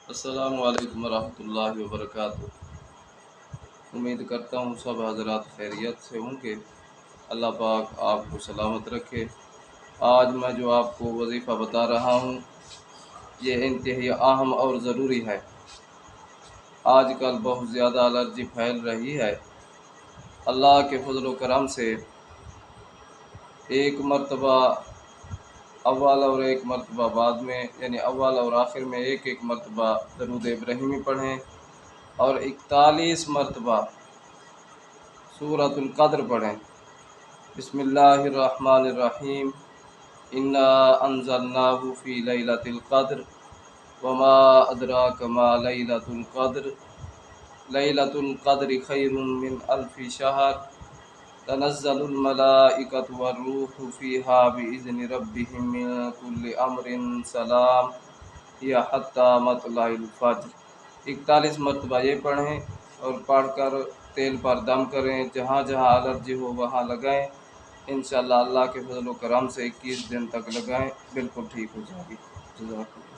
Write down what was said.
السلام علیکم ورحمۃ اللہ وبرکاتہ۔ امید کرتا ہوں سب حضرات خیریت سے ہوں کہ اللہ پاک آپ کو سلامت رکھے۔ آج میں جو آپ کو وظیفہ بتا رہا ہوں یہ انتہائی اہم اور ضروری ہے۔ آج کل بہت زیادہ الرجی پھیل رہی ہے۔ اللہ کے فضل و کرم سے ایک مرتبہ اول اور ایک مرتبہ بعد میں، یعنی اول اور آخر میں ایک مرتبہ درود ابراہیمی پڑھیں اور 41 مرتبہ سورۃ القدر پڑھیں۔ بسم اللہ الرحمن الرحیم، انا انزلناہ فی لیلۃ القدر وما ادراک ما لیلۃ القدر، لیلۃ القدر خیر من الف شہر، تنزل الملائکۃ والروح فیہا بإذن ربہم من کل امر سلام یا حتی مطلع الفجر۔ 41 مرتبہ یہ پڑھیں اور پڑھ کر تیل پر دم کریں، جہاں جہاں الرجی ہو وہاں لگائیں۔ انشاءاللہ اللہ کے فضل و کرم سے 21 دن تک لگائیں، بالکل ٹھیک ہو جائے گی۔ جزاک اللہ۔